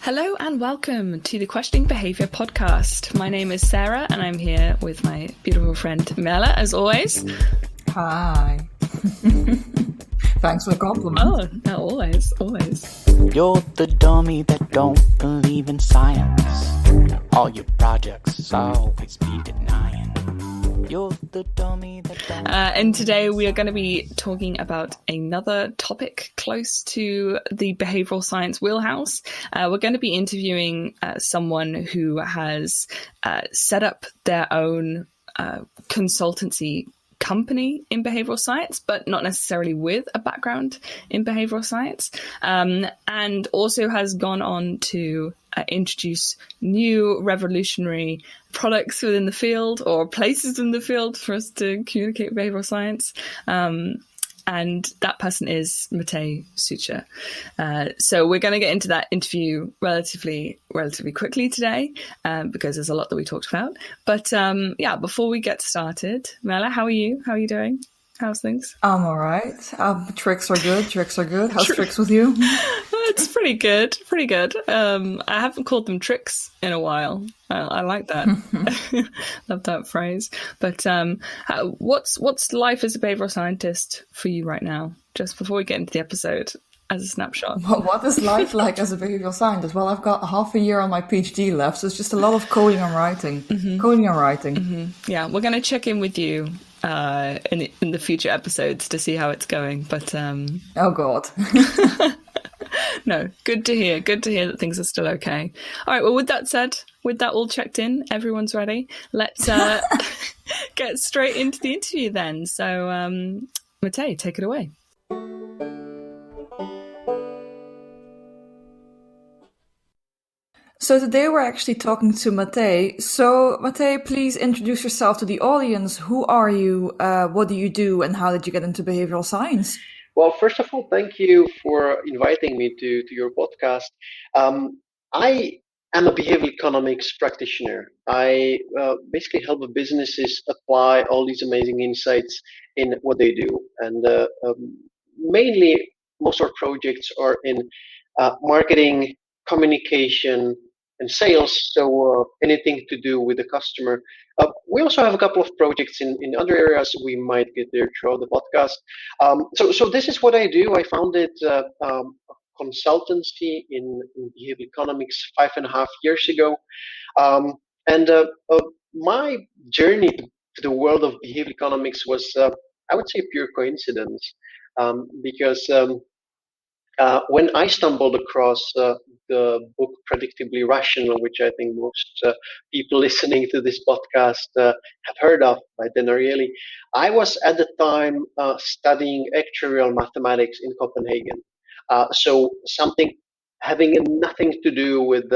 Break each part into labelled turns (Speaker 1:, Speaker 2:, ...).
Speaker 1: Hello and welcome to the Questioning Behaviour podcast. My name is Sarah and I'm here with my beautiful friend Merle, as always.
Speaker 2: Hi. Thanks for the compliment.
Speaker 1: Oh, no, always.
Speaker 3: You're the dummy that don't believe in science. All your projects always be denying. You're the dummy that don't...
Speaker 1: And today we are going to be talking about another topic close to the behavioural science wheelhouse. We're going to be interviewing someone who has set up their own consultancy company in behavioral science, but not necessarily with a background in behavioral science, and also has gone on to introduce new revolutionary products within the field or places in the field for us to communicate behavioral science. And that person is Matej Sucha. So we're going to get into that interview relatively quickly today, because there's a lot that we talked about. But before we get started, Merle, how are you? How are you doing? How's things? I'm
Speaker 2: all right. Tricks are good. How's tricks with you?
Speaker 1: It's pretty good. I haven't called them tricks in a while. I like that. Love that phrase. But what's life as a behavioral scientist for you right now? Just before we get into the episode, as a snapshot.
Speaker 2: What is life like as a behavioral scientist? Well, I've got half a year on my PhD left, so it's just a lot of coding and writing. Mm-hmm.
Speaker 1: Yeah, we're going to check in with you in the future episodes to see how it's going. But
Speaker 2: oh God.
Speaker 1: No, good to hear that things are still okay. All right, well, with that said, with that all checked in, everyone's ready. Let's get straight into the interview then. So, Matej, take it away.
Speaker 2: So today we're actually talking to Matej. So Matej, please introduce yourself to the audience. Who are you? What do you do? And how did you get into behavioral science?
Speaker 4: Well, first of all, thank you for inviting me to your podcast. I am a behavioral economics practitioner. I basically help businesses apply all these amazing insights in what they do. And mainly, most of our projects are in marketing, communication, and sales, so anything to do with the customer. We also have a couple of projects in other areas. We might get there throughout the podcast. So this is what I do. I founded a consultancy in behavioral economics 5.5 years ago. My journey to the world of behavioral economics was, I would say, pure coincidence, because when I stumbled across the book Predictably Rational, which I think most people listening to this podcast have heard of by Dan Ariely, I was at the time studying actuarial mathematics in Copenhagen. So something having nothing to do with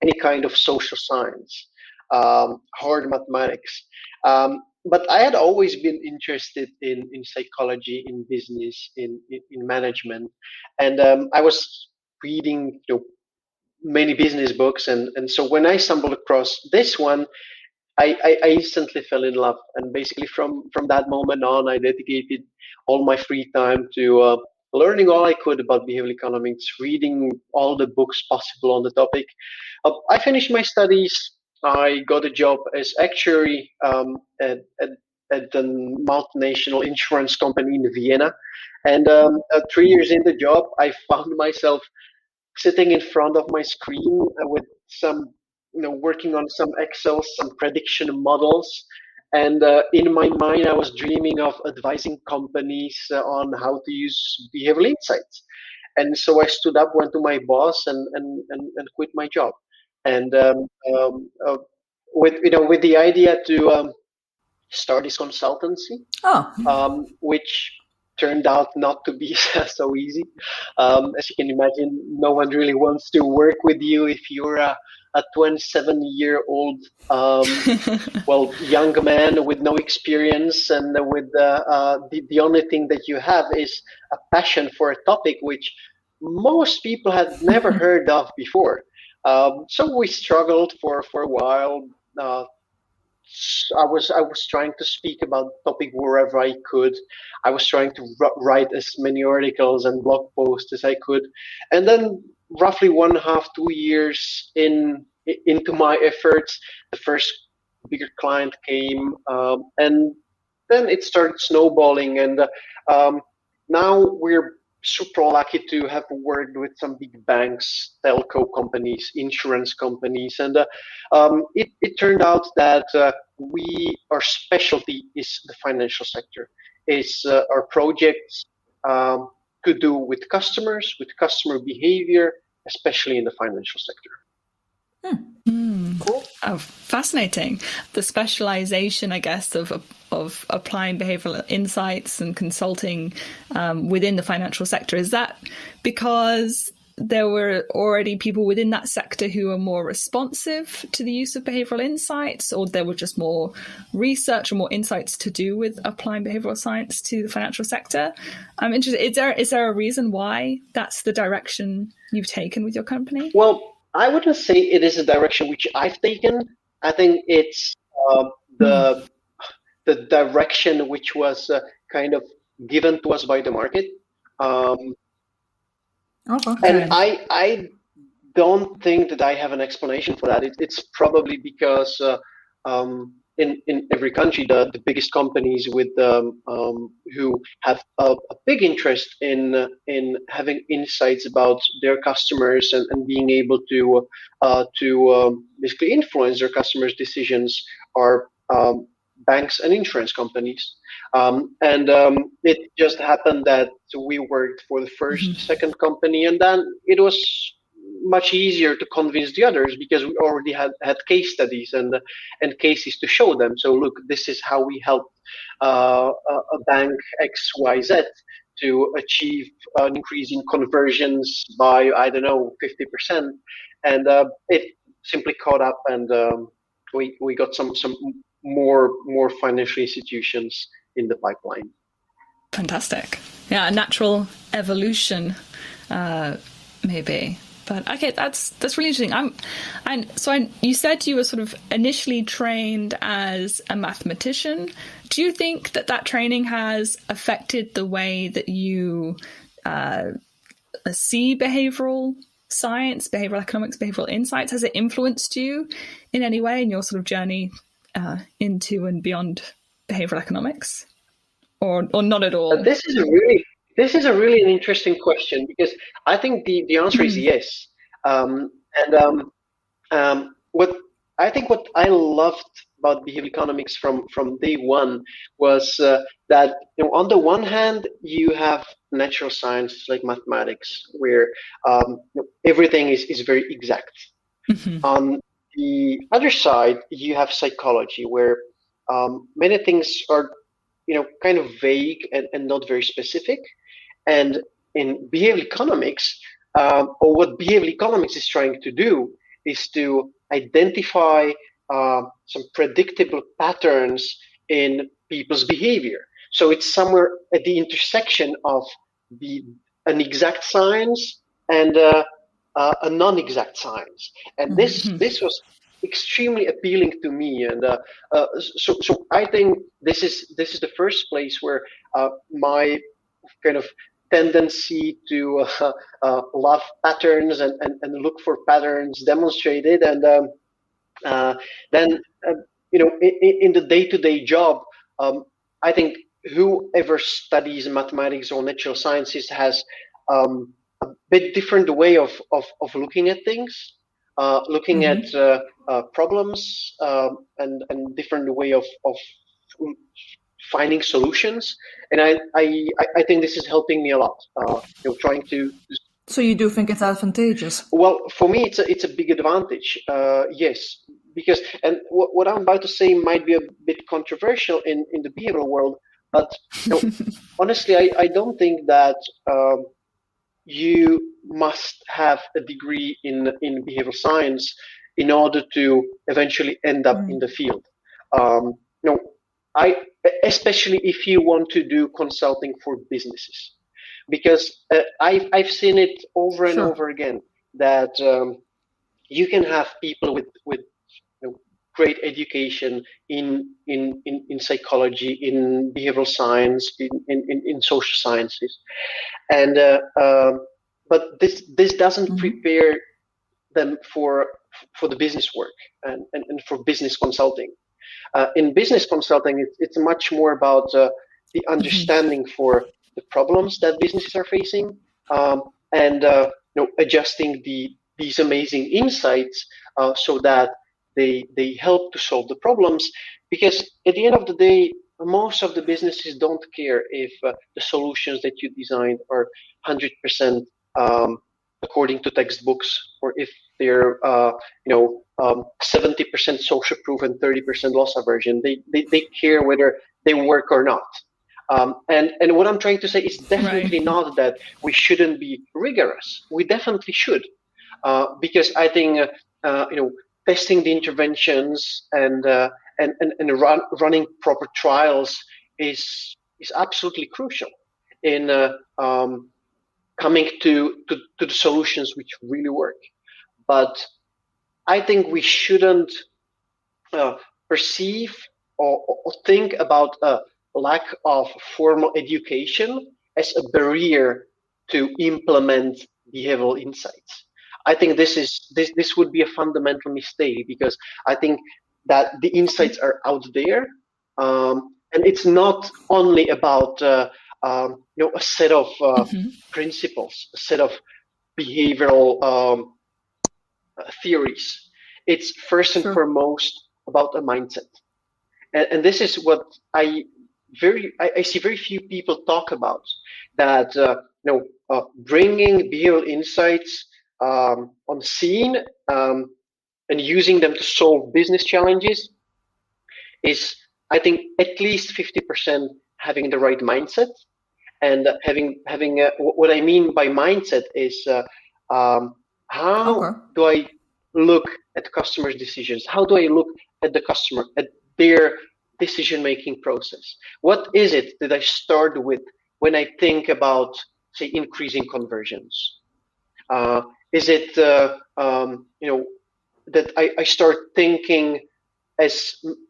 Speaker 4: any kind of social science, hard mathematics. But I had always been interested in psychology, in business, in management, and I was reading many business books, and so when I stumbled across this one, I instantly fell in love, and basically from that moment on, I dedicated all my free time to learning all I could about behavioral economics, reading all the books possible on the topic. I finished my studies. I got a job as actuary at a multinational insurance company in Vienna. And 3 years in the job, I found myself sitting in front of my screen with some, working on some Excel, some prediction models. And in my mind, I was dreaming of advising companies on how to use behavioral insights. And so I stood up, went to my boss, and quit my job. And with the idea to start this consultancy, which turned out not to be so easy. As you can imagine, no one really wants to work with you if you're a 27-year-old, young man with no experience, and with the only thing that you have is a passion for a topic which most people had never heard of before. So we struggled for a while. I was trying to speak about the topic wherever I could. I was trying to write as many articles and blog posts as I could. And then roughly 1.5, 2 years into my efforts, the first bigger client came, and then it started snowballing. And now we're super lucky to have worked with some big banks, telco companies, insurance companies, and it turned out that our specialty is the financial sector. Is our projects to do with customers, with customer behavior, especially in the financial sector.
Speaker 1: Cool. Oh, fascinating. The specialization, I guess, of applying behavioral insights and consulting within the financial sector. Is that because there were already people within that sector who are more responsive to the use of behavioral insights, or there were just more research or more insights to do with applying behavioral science to the financial sector? I'm interested. Is there a reason why that's the direction you've taken with your company?
Speaker 4: Well, I wouldn't say it is a direction which I've taken. I think it's the direction which was kind of given to us by the market. And I don't think that I have an explanation for that. It's probably because in every country, the biggest companies with who have a big interest in having insights about their customers and being able to basically influence their customers' decisions are banks and insurance companies. It just happened that we worked for the first, second company, and then it was much easier to convince the others because we already had case studies and cases to show them. So look, this is how we helped a bank XYZ to achieve an increase in conversions by, I don't know, 50%. And it simply caught up, and we got some more financial institutions in the pipeline.
Speaker 1: Fantastic. Yeah, a natural evolution, maybe. But okay, that's really interesting. You said you were sort of initially trained as a mathematician. Do you think that training has affected the way that you see behavioral science, behavioral economics, behavioral insights? Has it influenced you in any way in your sort of journey into and beyond behavioral economics, or not at all?
Speaker 4: This is a really an interesting question, because I think the answer is yes. What I loved about behavioral economics from day one was that on the one hand you have natural sciences like mathematics, where everything is very exact. On the other side, you have psychology, where many things are kind of vague and not very specific. And in behavioral economics, or what behavioral economics is trying to do, is to identify some predictable patterns in people's behavior. So it's somewhere at the intersection of an exact science and a non-exact science. And this was extremely appealing to me, and so I think this is the first place where my kind of tendency to love patterns and look for patterns demonstrated, and then in the day-to-day job, I think whoever studies mathematics or natural sciences has a bit different way of looking at things. Looking at problems and different way of finding solutions, and I think this is helping me a lot. Trying to.
Speaker 2: So you do think it's advantageous?
Speaker 4: Well, for me, it's a big advantage. Yes, because what I'm about to say might be a bit controversial in the behavioral world, but honestly, I don't think that. You must have a degree in behavioral science in order to eventually end up in the field. Especially if you want to do consulting for businesses, because I've seen it over and over again that you can have people with great education in psychology, in behavioral science, in social sciences, and but this doesn't prepare them for the business work and for business consulting. In business consulting, it's much more about the understanding for the problems that businesses are facing, and adjusting these amazing insights so that they help to solve the problems. Because at the end of the day, most of the businesses don't care if the solutions that you designed are 100% according to textbooks, or if they're 70% social proof and 30% loss aversion. They care whether they work or not. And what I'm trying to say is definitely not that we shouldn't be rigorous. We definitely should, because I think testing the interventions and running proper trials is absolutely crucial in coming to the solutions which really work. But I think we shouldn't perceive or think about a lack of formal education as a barrier to implement behavioral insights. I think this would be a fundamental mistake, because I think that the insights are out there, and it's not only about a set of principles, a set of behavioral theories. It's first and foremost about a mindset, and this is what I see very few people talk about. That bringing behavioral insights on scene and using them to solve business challenges is, I think, at least 50% having the right mindset. And having what I mean by mindset is how do I look at customers' decisions? How do I look at the customer, at their decision-making process? What is it that I start with when I think about, say, increasing conversions? Is it that I start thinking, as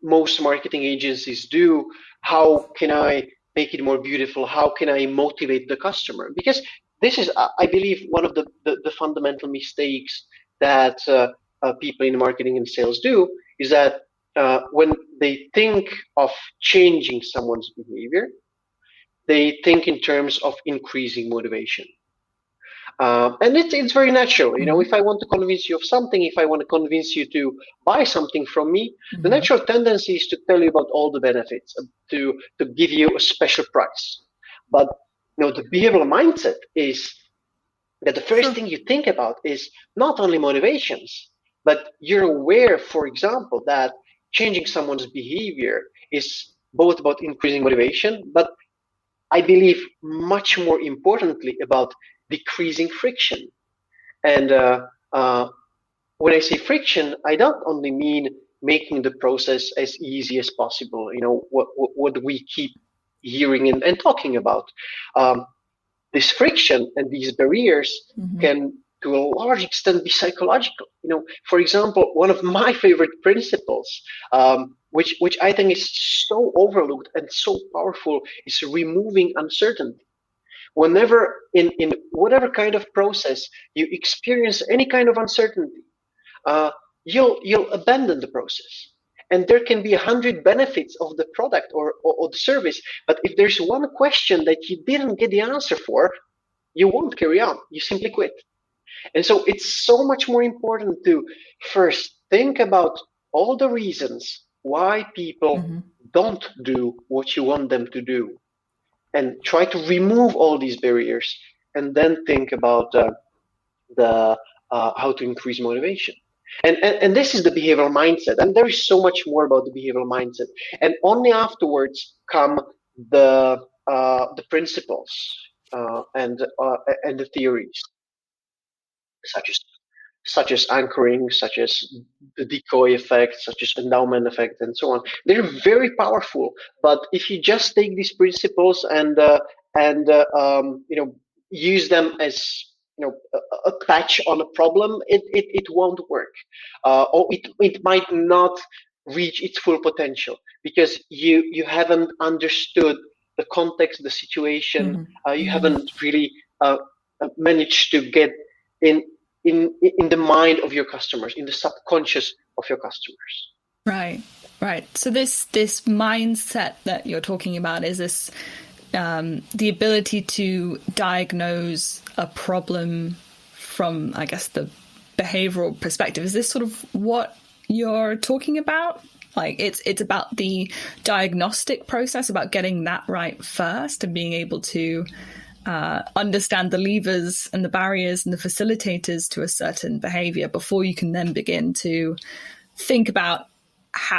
Speaker 4: most marketing agencies do, how can I make it more beautiful? How can I motivate the customer? Because this is, I believe, one of the fundamental mistakes that people in marketing and sales do, is that when they think of changing someone's behavior, they think in terms of increasing motivation. And it's very natural. If I want to convince you of something, if I want to convince you to buy something from me, the natural tendency is to tell you about all the benefits, to give you a special price. But the behavioral mindset is that the first thing you think about is not only motivations, but you're aware, for example, that changing someone's behavior is both about increasing motivation, but I believe much more importantly about decreasing friction. And when I say friction, I don't only mean making the process as easy as possible, what we keep hearing and talking about. This friction and these barriers can, to a large extent, be psychological. For example, one of my favorite principles, which I think is so overlooked and so powerful, is removing uncertainty. Whenever in whatever kind of process you experience any kind of uncertainty, you'll abandon the process. And there can be 100 benefits of the product or the service, but if there's one question that you didn't get the answer for, you won't carry on. You simply quit. And so it's so much more important to first think about all the reasons why people don't do what you want them to do, and try to remove all these barriers, and then think about how to increase motivation. And this is the behavioral mindset. And there is so much more about the behavioral mindset. And only afterwards come the principles and the theories, such as anchoring, such as the decoy effect, such as endowment effect, and so on. They're very powerful. But if you just take these principles and use them as a patch on a problem, it won't work, or it might not reach its full potential, because you haven't understood the context, the situation. You haven't really manage to get in the mind of your customers, in the subconscious of your customers.
Speaker 1: Right. So this mindset that you're talking about is this the ability to diagnose a problem from, I guess, the behavioral perspective. Is this sort of what you're talking about? Like it's about the diagnostic process, about getting that right first and being able to understand the levers and the barriers and the facilitators to a certain behavior before you can then begin to think about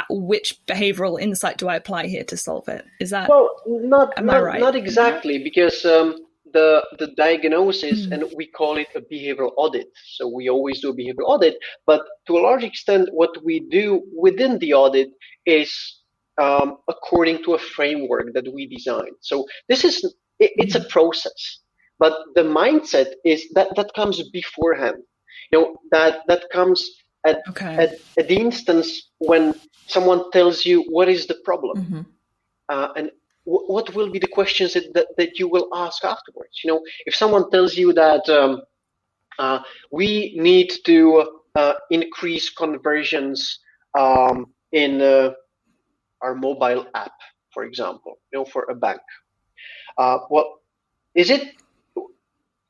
Speaker 1: which behavioral insight do I apply here to solve it? Is that
Speaker 4: not exactly, because the diagnosis, and we call it a behavioral audit. So we always do a behavioral audit, but to a large extent, what we do within the audit is according to a framework that we designed. So it's a process, but the mindset is that comes beforehand. That comes at the instance when someone tells you what is the problem, and what will be the questions that you will ask afterwards. If someone tells you that we need to increase conversions in our mobile app, for example, for a bank,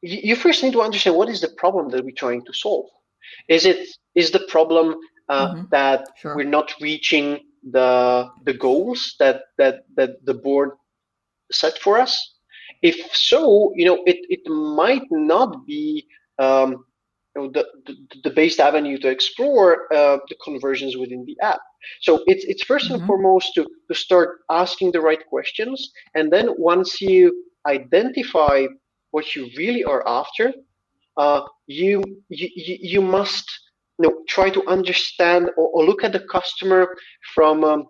Speaker 4: you first need to understand what is the problem that we're trying to solve. Is the problem that we're not reaching the goals that the board set for us? If so, it might not be the best avenue to explore the conversions within the app. So it's first and foremost to start asking the right questions, and then once you identify what you really are after, you must try to understand or look at the customer from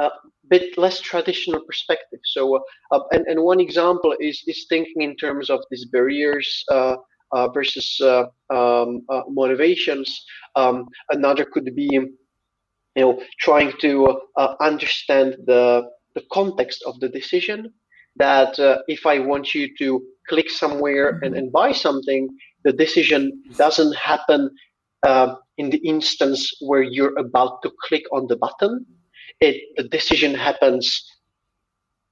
Speaker 4: a bit less traditional perspective. So and one example is thinking in terms of these barriers versus motivations. Another could be trying to understand the context of the decision. That if I want you to click somewhere and buy something, the decision doesn't happen in the instance where you're about to click on the button. The decision happens.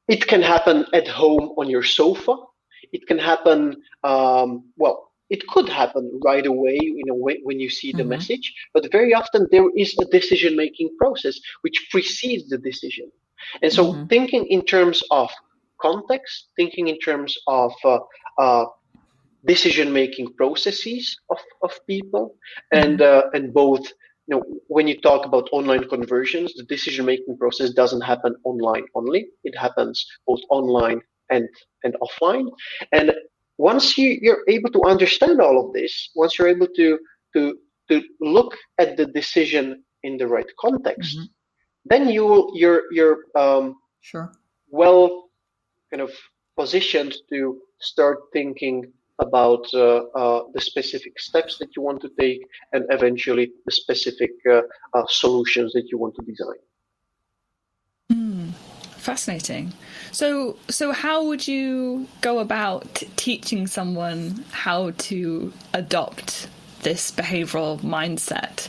Speaker 4: It can happen at home on your sofa. It can happen. It could happen right away. When you see the message. But very often there is a decision-making process which precedes the decision. And so thinking in terms of context, thinking in terms of decision-making processes of people, and both. When you talk about online conversions, the decision-making process doesn't happen online only. It happens both online and offline. And once you're able to understand all of this, once you're able to look at the decision in the right context, then you're well kind of positioned to start thinking about the specific steps that you want to take, and eventually the specific solutions that you want to design.
Speaker 1: Fascinating. So how would you go about teaching someone how to adopt this behavioral mindset?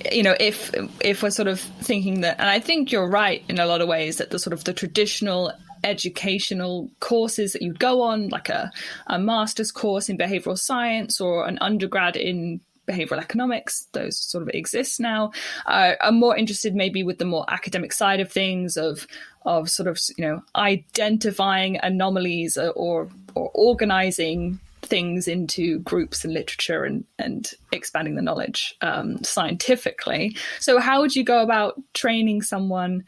Speaker 1: If we're sort of thinking that, and I think you're right in a lot of ways, that the traditional educational courses that you go on, like a master's course in behavioral science or an undergrad in behavioral economics, those sort of exist now, are more interested maybe with the more academic side of things, of identifying anomalies or organizing things into groups and literature and expanding the knowledge scientifically. So how would you go about training someone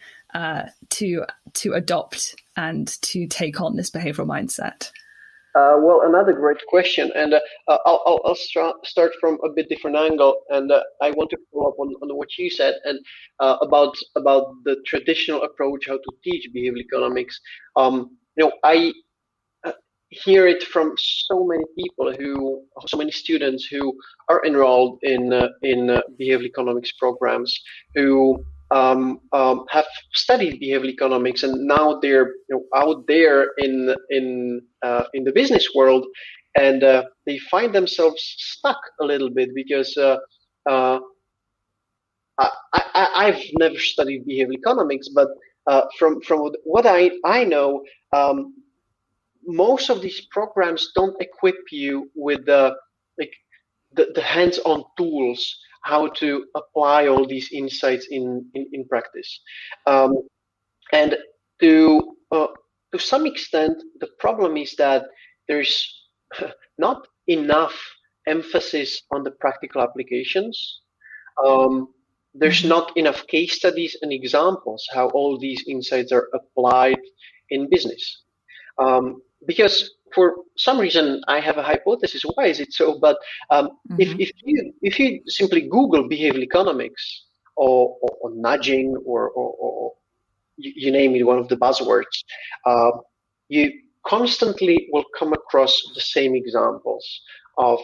Speaker 1: to adopt and to take on this behavioral mindset?
Speaker 4: Another great question, and I'll start from a bit different angle, and I want to follow up on what you said, and about the traditional approach how to teach behavioral economics. I hear it from so many students who are enrolled in behavioral economics programs, who have studied behavioral economics, and now they're out there in the business world, and they find themselves stuck a little bit because I've never studied behavioral economics, but from what I know, most of these programs don't equip you with the hands-on tools how to apply all these insights in practice. And to some extent, the problem is that there's not enough emphasis on the practical applications. There's not enough case studies and examples how all these insights are applied in business. Because for some reason, I have a hypothesis. Why is it so? But if you simply Google behavioral economics or nudging or you name it, one of the buzzwords, you constantly will come across the same examples of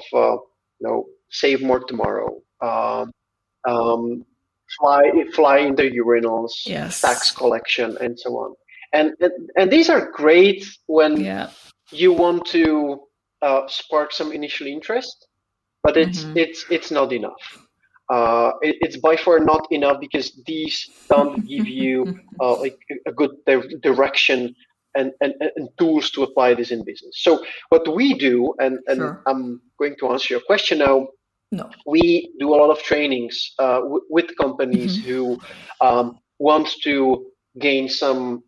Speaker 4: save more tomorrow, fly in the urinals,
Speaker 1: Yes.
Speaker 4: tax collection, and so on. And these are great when you want to spark some initial interest, but it's not enough. It's by far not enough because these don't give you like a good direction and tools to apply this in business. So what we do, and
Speaker 2: Sure.
Speaker 4: I'm going to answer your question now.
Speaker 2: No.
Speaker 4: We do a lot of trainings with companies who want to gain some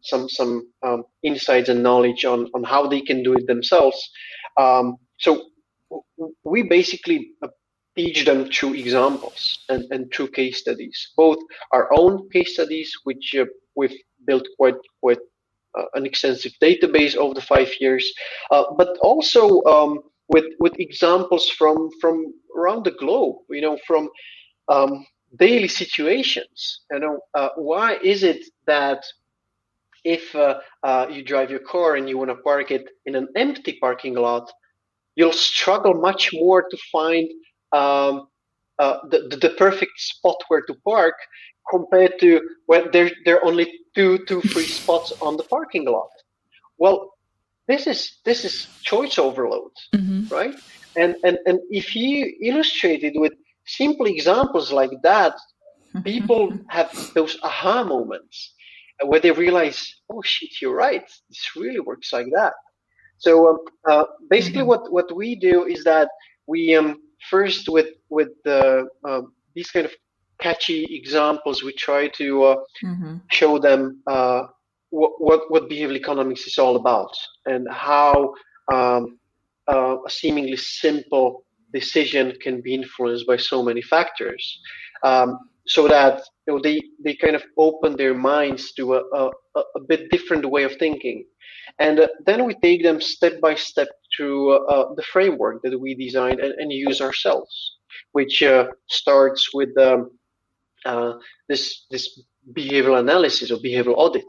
Speaker 4: insights and knowledge on how they can do it themselves. So we basically teach them through examples and through case studies, both our own case studies, which we've built quite an extensive database over the 5 years, but also with examples from around the globe, from daily situations. Why is it that if you drive your car and you want to park it in an empty parking lot, you'll struggle much more to find the perfect spot where to park compared to when there are only two, three spots on the parking lot? Well, this is choice overload, right? And if you illustrate it with simple examples like that, people have those aha moments where they realize, oh shit, you're right, this really works like that. So basically, what we do is that we first with these kind of catchy examples, we try to show them what behavioral economics is all about and how a seemingly simple decision can be influenced by so many factors, so that they kind of open their minds to a bit different way of thinking. And then we take them step by step through the framework that we designed and use ourselves, which starts with this behavioral analysis or behavioral audit,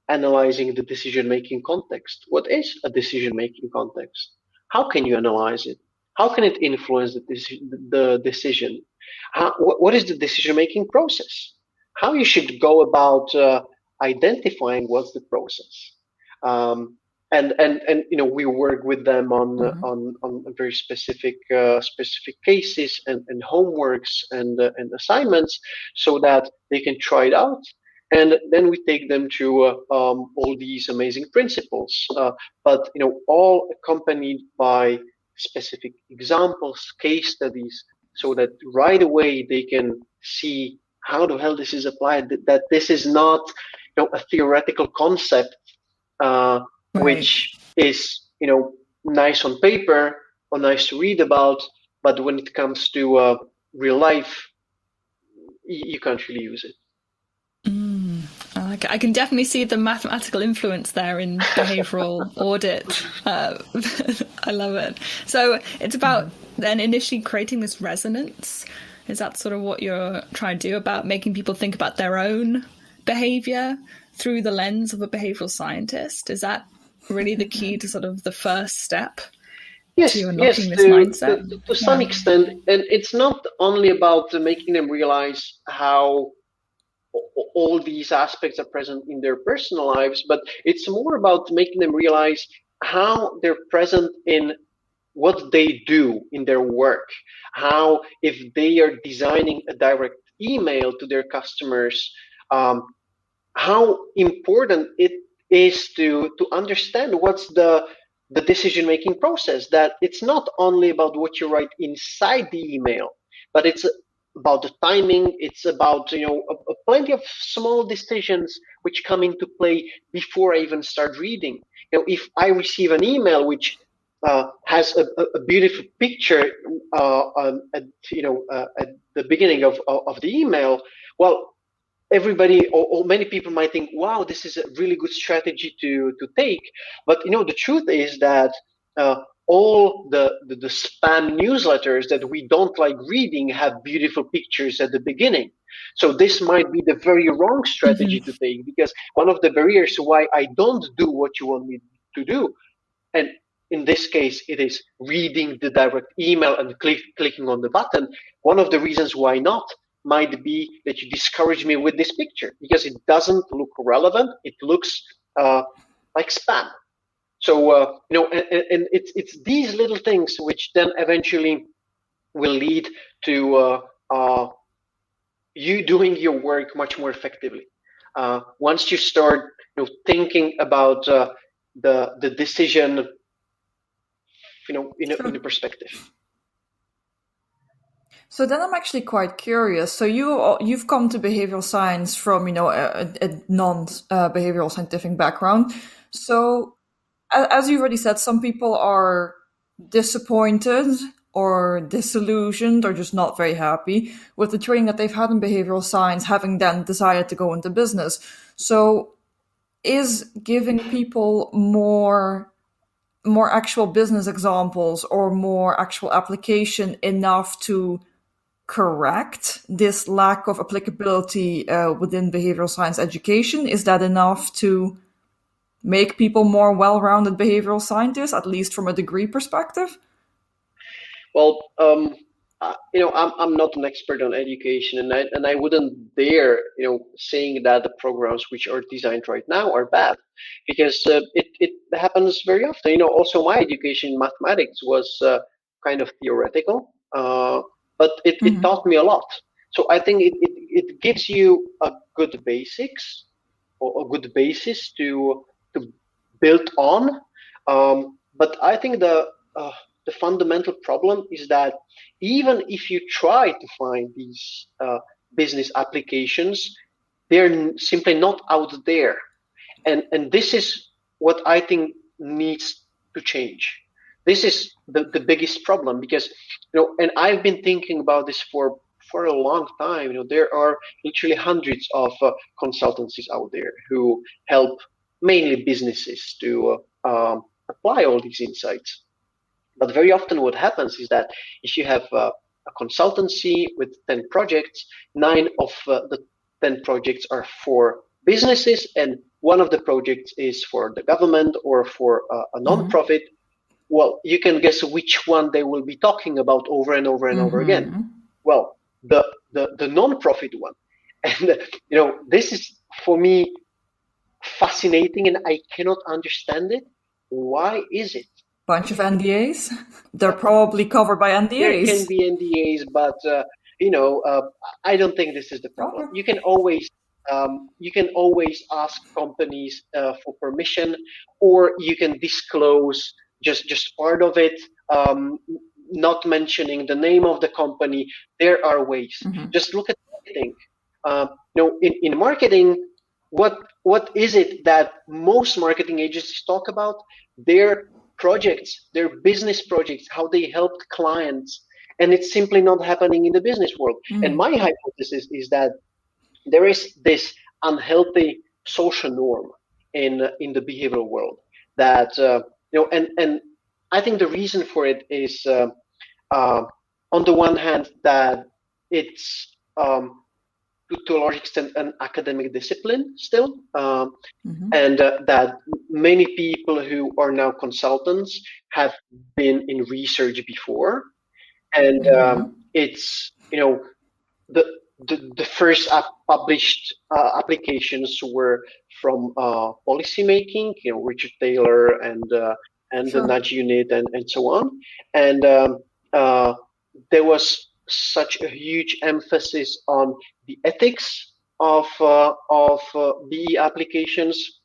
Speaker 4: analyzing the decision-making context. What is a decision-making context? How can you analyze it? How can it influence the decision? What is the decision-making process? How you should go about identifying what's the process? And we work with them on very specific cases and homeworks and assignments so that they can try it out. And then we take them through all these amazing principles, but all accompanied by specific examples, case studies, so that right away they can see how the hell this is applied. That this is not a theoretical concept, which is nice on paper or nice to read about, but when it comes to real life, you can't really use it.
Speaker 1: I can definitely see the mathematical influence there in behavioural audit. I love it. So it's about then initially creating this resonance. Is that sort of what you're trying to do, about making people think about their own behaviour through the lens of a behavioural scientist? Is that really the key to sort of the first step to unlocking this mindset?
Speaker 4: To some extent. And it's not only about making them realize how all these aspects are present in their personal lives, but it's more about making them realize how they're present in what they do in their work, how if they are designing a direct email to their customers, how important it is to understand what's the decision-making process, that it's not only about what you write inside the email, but it's about the timing, it's about plenty of small decisions which come into play before I even start reading. If I receive an email which has a beautiful picture at the beginning of the email, well, everybody or many people might think, wow, this is a really good strategy to take. But the truth is that all the spam newsletters that we don't like reading have beautiful pictures at the beginning. So this might be the very wrong strategy to take, because one of the barriers why I don't do what you want me to do, and in this case it is reading the direct email and clicking on the button, one of the reasons why not might be that you discourage me with this picture because it doesn't look relevant. It looks like spam. So and it's these little things which then eventually will lead to you doing your work much more effectively. Once you start thinking about the decision in a perspective.
Speaker 2: So then I'm actually quite curious. So you've come to behavioral science from a non-behavioral scientific background. So as you already said, some people are disappointed or disillusioned or just not very happy with the training that they've had in behavioral science, having then decided to go into business. So is giving people more actual business examples or more actual application enough to correct this lack of applicability within behavioral science education? Is that enough to make people more well-rounded behavioral scientists, at least from a degree perspective?
Speaker 4: Well, I'm not an expert on education, and I wouldn't dare, saying that the programs which are designed right now are bad, because it happens very often. Also my education in mathematics was kind of theoretical, but it taught me a lot. So I think it gives you a good basics or a good basis to build on. But I think the fundamental problem is that even if you try to find these business applications, they're simply not out there. And this is what I think needs to change. This is the biggest problem, because and I've been thinking about this for a long time. There are literally hundreds of consultancies out there who help mainly businesses to apply all these insights. But very often what happens is that if you have a consultancy with 10 projects, 9 of the 10 projects are for businesses, and one of the projects is for the government or for a non-profit. Well, you can guess which one they will be talking about over and over and over again. Well, the non-profit one. And this is for me fascinating, and I cannot understand it. Why is it?
Speaker 2: Bunch of NDAs? They're probably covered by NDAs.
Speaker 4: There can be NDAs, but I don't think this is the problem. You can always ask companies for permission, or you can disclose just part of it, not mentioning the name of the company. There are ways. Just look at marketing. In marketing, what is it that most marketing agencies talk about? Their projects, their business projects, how they helped clients, and it's simply not happening in the business world. And my hypothesis is that there is this unhealthy social norm in the behavioral world that and I think the reason for it is on the one hand that it's to a large extent an academic discipline still, and that many people who are now consultants have been in research before, and it's the first published applications were from policy making, Richard Taylor and the Nudge Unit and so on. And there was such a huge emphasis on the ethics of BE applications.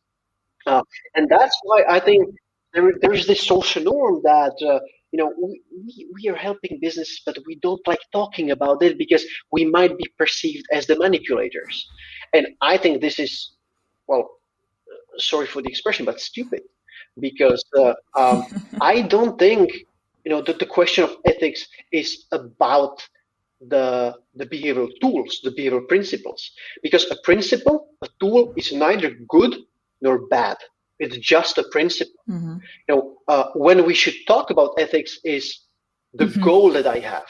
Speaker 4: And that's why I think there is this social norm that we are helping business, but we don't like talking about it because we might be perceived as the manipulators. And I think this is, well, sorry for the expression, but stupid, because I don't think the question of ethics is about the behavioral tools, the behavioral principles, because a tool is neither good nor bad. It's just a principle. When we should talk about ethics is the goal that I have.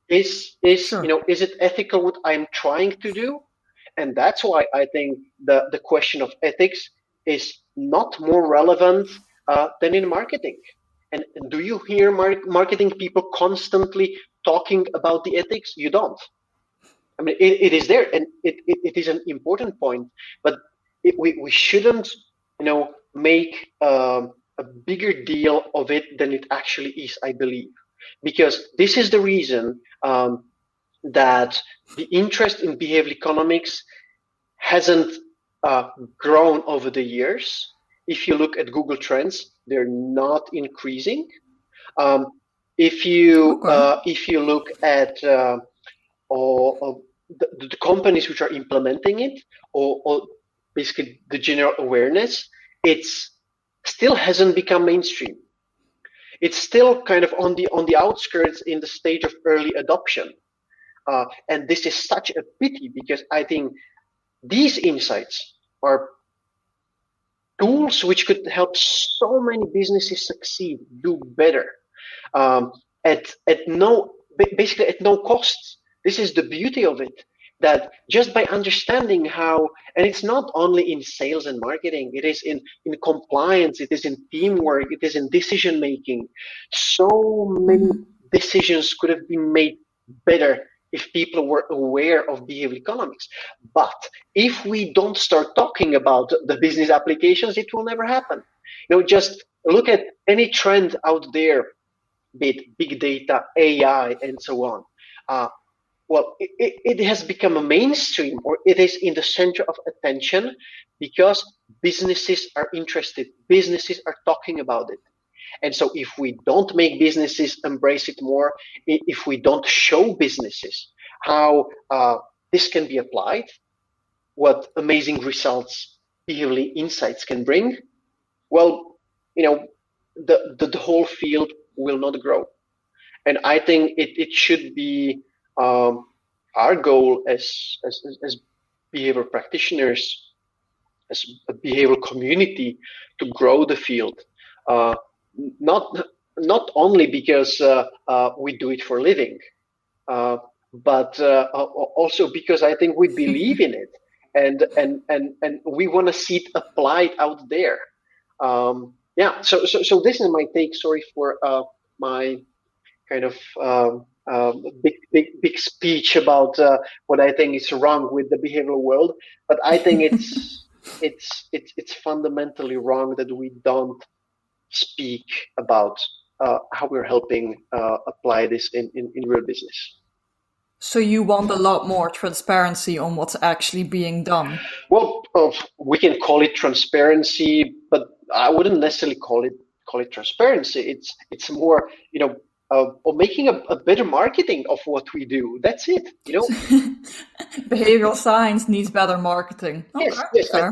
Speaker 4: Is it ethical what I'm trying to do? And that's why I think the question of ethics is not more relevant than in marketing. And do you hear marketing people constantly talking about the ethics? You don't. I mean, it is there, and it is an important point, but we shouldn't, make a bigger deal of it than it actually is, I believe, because this is the reason that the interest in behavioral economics hasn't grown over the years. If you look at Google Trends, they're not increasing. If you look at the companies which are implementing it, or basically the general awareness, it's still hasn't become mainstream. It's still kind of on the outskirts in the stage of early adoption. And this is such a pity, because I think these insights are tools which could help so many businesses succeed, do better, basically at no cost. This is the beauty of it, that just by understanding how, and it's not only in sales and marketing, it is in compliance, it is in teamwork, it is in decision making. So many decisions could have been made better if people were aware of behavioral economics. But if we don't start talking about the business applications, it will never happen. Just look at any trend out there, be it big data, AI, and so on. It has become a mainstream, or it is in the center of attention, because businesses are interested. Businesses are talking about it. And so if we don't make businesses embrace it more, if we don't show businesses how this can be applied, what amazing results behavioral insights can bring, well, the whole field will not grow. And I think it should be our goal as behavioral practitioners, as a behavioral community, to grow the field. Not only because we do it for a living, but also because I think we believe in it, and we want to see it applied out there. So this is my take. Sorry for my kind of big speech about what I think is wrong with the behavioral world, but I think it's fundamentally wrong that we don't speak about how we're helping apply this in real business.
Speaker 2: So you want a lot more transparency on what's actually being done?
Speaker 4: Well, we can call it transparency, but I wouldn't necessarily call it transparency. It's more, or making a better marketing of what we do. That's it.
Speaker 2: Behavioral science needs better marketing.
Speaker 4: Yes, I think so.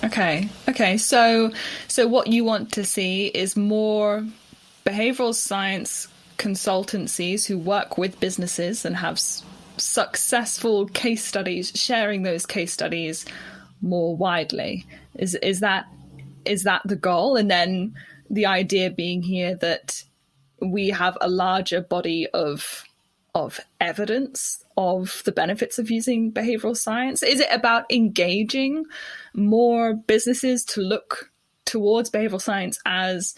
Speaker 1: Okay. So what you want to see is more behavioral science consultancies who work with businesses and have successful case studies, sharing those case studies more widely. Is that the goal? And then the idea being here that we have a larger body of evidence of the benefits of using behavioral science? Is it about engaging more businesses to look towards behavioral science as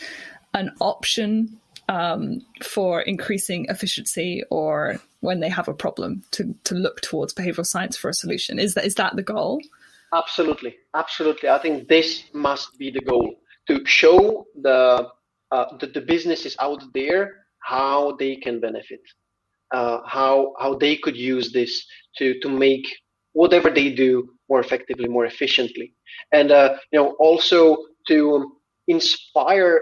Speaker 1: an option for increasing efficiency, or when they have a problem to look towards behavioral science for a solution? Is that the goal?
Speaker 4: Absolutely. I think this must be the goal, to show the businesses out there how they can benefit, how they could use this to make whatever they do more effectively, more efficiently, and also to inspire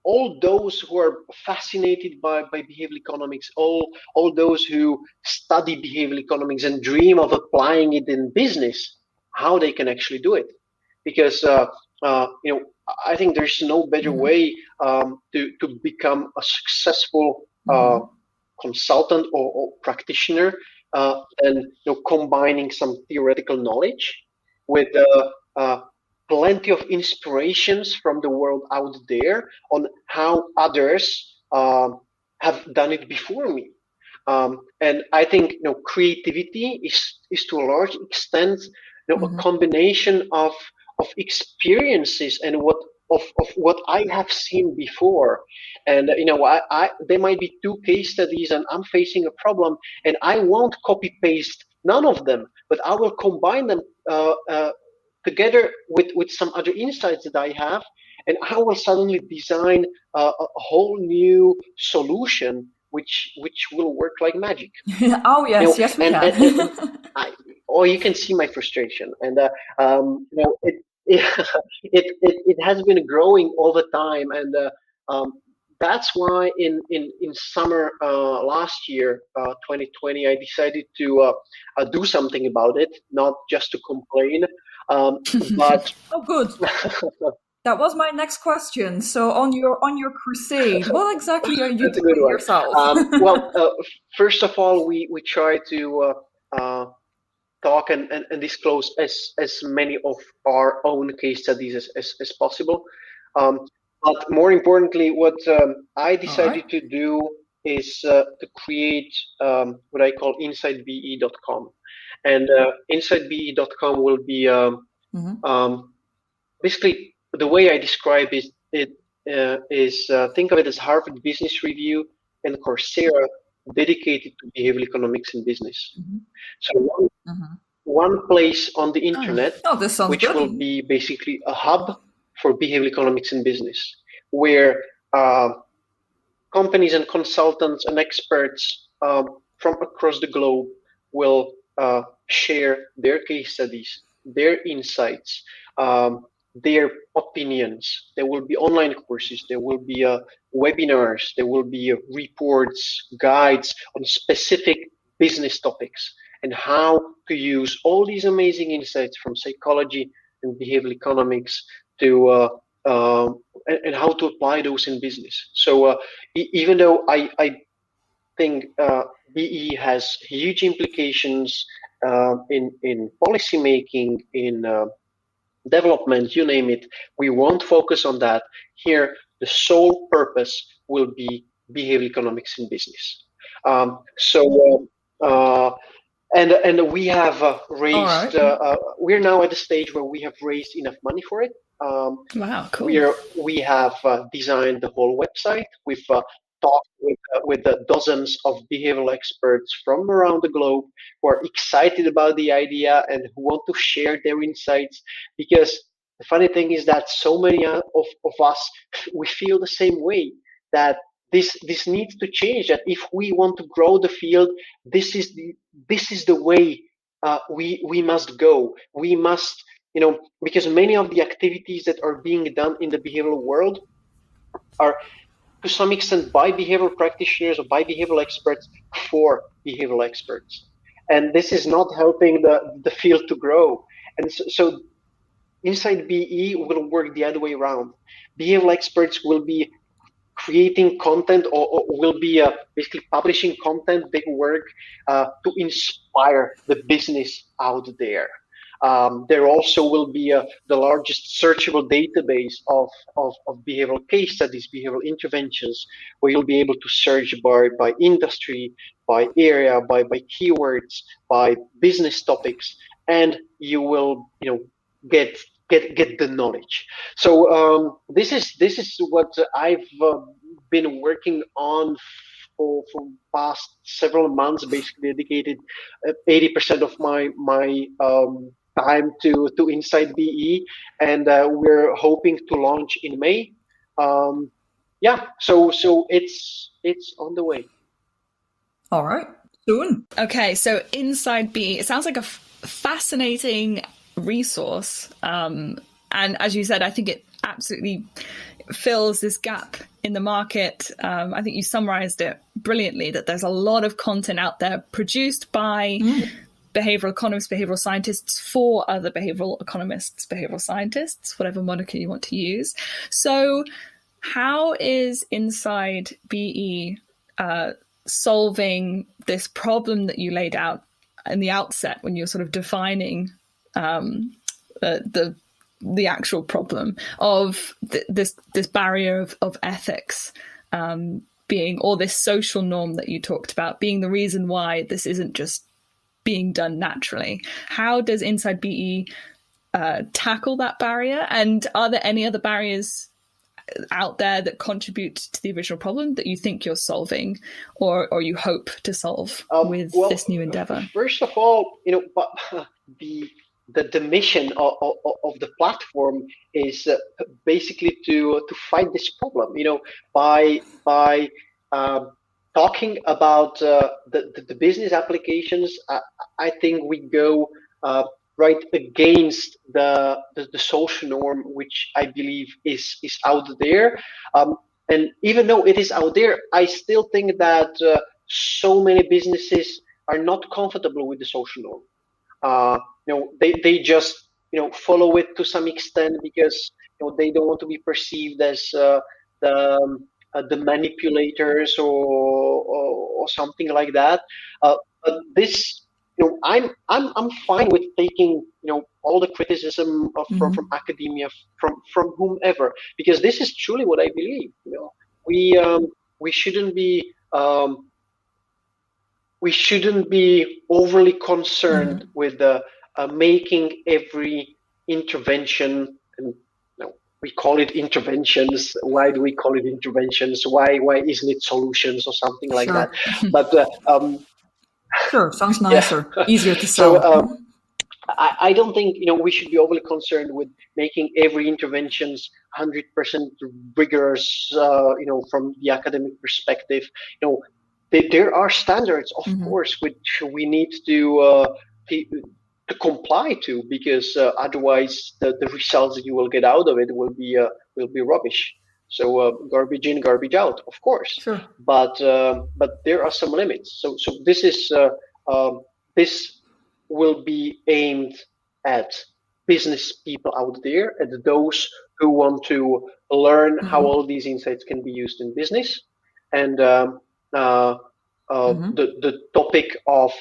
Speaker 4: all those who are fascinated by behavioral economics, all those who study behavioral economics and dream of applying it in business, how they can actually do it. Because I think there's no better way to become a successful consultant or practitioner than combining some theoretical knowledge with plenty of inspirations from the world out there on how others have done it before me. And I think creativity is to a large extent a combination of experiences and what I have seen before. And I there might be two case studies and I'm facing a problem, and I won't copy paste none of them, but I will combine them together with some other insights that I have, and I will suddenly design a whole new solution which will work like magic.
Speaker 2: Oh yes, yes we can.
Speaker 4: Or you can see my frustration, and it has been growing all the time, and that's why in summer last year, 2020, I decided to do something about it, not just to complain, but
Speaker 2: oh, good. That was my next question. So on your crusade, what exactly are you doing yourself?
Speaker 4: First of all, we try to talk and disclose as many of our own case studies as possible. But more importantly, what I decided to do is to create what I call InsideBE.com. And InsideBE.com will be basically, the way I describe it is think of it as Harvard Business Review and Coursera dedicated to behavioral economics in business. So one place on the internet, which
Speaker 2: good.
Speaker 4: will be basically a hub for behavioral economics in business, where companies and consultants and experts from across the globe will share their case studies, their insights, their opinions. There will be online courses, there will be webinars, there will be reports, guides on specific business topics, and how to use all these amazing insights from psychology and behavioral economics to and how to apply those in business. So even though I think BE has huge implications in policy making, in development, you name it, we won't focus on that. Here, the sole purpose will be behavioral economics in business. And we have raised. We're now at the stage where we have raised enough money for it.
Speaker 1: Wow, cool.
Speaker 4: We have designed the whole website. We've talked with dozens of behavioral experts from around the globe who are excited about the idea and who want to share their insights. Because the funny thing is that so many of us, we feel the same way, that this needs to change. That if we want to grow the field, this is the way we must go. We must, because many of the activities that are being done in the behavioral world are to some extent by behavioral practitioners or by behavioral experts for behavioral experts. And this is not helping the field to grow. And so Inside BE will work the other way around. Behavioral experts will be creating content or will be basically publishing content, big work to inspire the business out there. There also will be the largest searchable database of behavioral case studies, behavioral interventions, where you'll be able to search by industry, by area, by keywords, by business topics, and you will get the knowledge. So this is what I've been working on for past several months, basically dedicated 80% of my time to Inside BE, and we're hoping to launch in May. So it's on the way.
Speaker 2: All right, soon.
Speaker 1: Okay, so Inside BE, it sounds like a fascinating resource. And as you said, I think it absolutely fills this gap in the market. I think you summarized it brilliantly, that there's a lot of content out there produced by behavioral economists, behavioral scientists for other behavioral economists, behavioral scientists, whatever moniker you want to use. So how is Inside BE solving this problem that you laid out in the outset when you're sort of defining the actual problem of this barrier of ethics being, or this social norm that you talked about being the reason why this isn't just being done naturally? How does Inside BE tackle that barrier? And are there any other barriers out there that contribute to the original problem that you think you're solving, or you hope to solve with this new endeavor?
Speaker 4: First of all, the mission of the platform is basically to fight this problem. By talking about the business applications, I think we go right against the social norm, which I believe is out there. And even though it is out there, I still think that so many businesses are not comfortable with the social norm. They just follow it to some extent because they don't want to be perceived as the manipulators or something like that. But this, I'm fine with taking all the criticism from academia, from whomever, because this is truly what I believe. We shouldn't be overly concerned with making every intervention, and we call it interventions. Why do we call it interventions? Why isn't it solutions or something like that? But
Speaker 2: sure, sounds nicer, easier to sell.
Speaker 4: So I don't think we should be overly concerned with making every interventions 100% rigorous. From the academic perspective, there are standards, of course, which we need to comply to, because otherwise the results that you will get out of it will be rubbish. So garbage in, garbage out, of course.
Speaker 2: Sure.
Speaker 4: But there are some limits. So this is this will be aimed at business people out there, at those who want to learn how all these insights can be used in business, and the topic of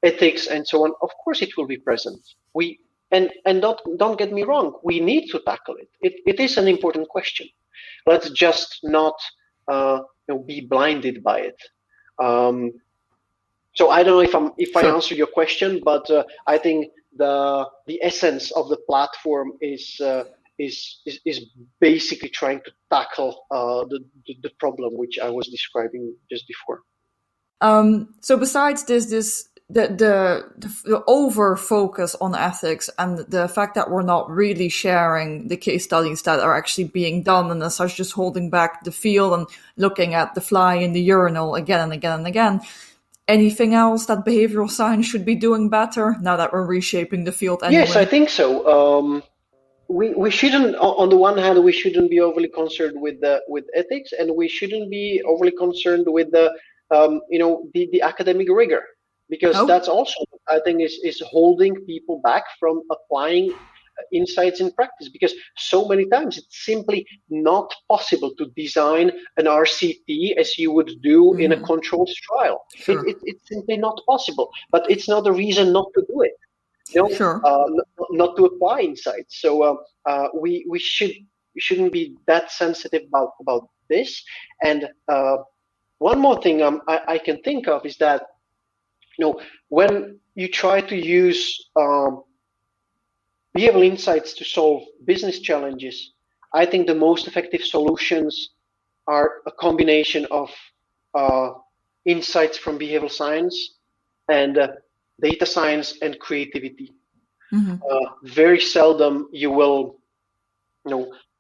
Speaker 4: ethics and so on. Of course, it will be present. And don't get me wrong, we need to tackle it. It is an important question. Let's just not be blinded by it. So I don't know if I answered your question, but I think the essence of the platform is basically trying to tackle the problem which I was describing just before.
Speaker 2: So besides this the over focus on ethics and the fact that we're not really sharing the case studies that are actually being done, and as such just holding back the field and looking at the fly in the urinal again and again and again, anything else that behavioral science should be doing better now that we're reshaping the field anyway?
Speaker 4: Yes, I think so. We shouldn't, on the one hand, we shouldn't be overly concerned with ethics, and we shouldn't be overly concerned with the academic rigor, because that's also, I think, is holding people back from applying insights in practice, because so many times it's simply not possible to design an RCT as you would do in a controlled trial. Sure. It's simply not possible, but it's not a reason not to do it.
Speaker 2: Sure.
Speaker 4: Not to apply insights. So we shouldn't be that sensitive about this. And one more thing I can think of is that when you try to use behavioral insights to solve business challenges, I think the most effective solutions are a combination of insights from behavioral science and data science and creativity. Very seldom you will,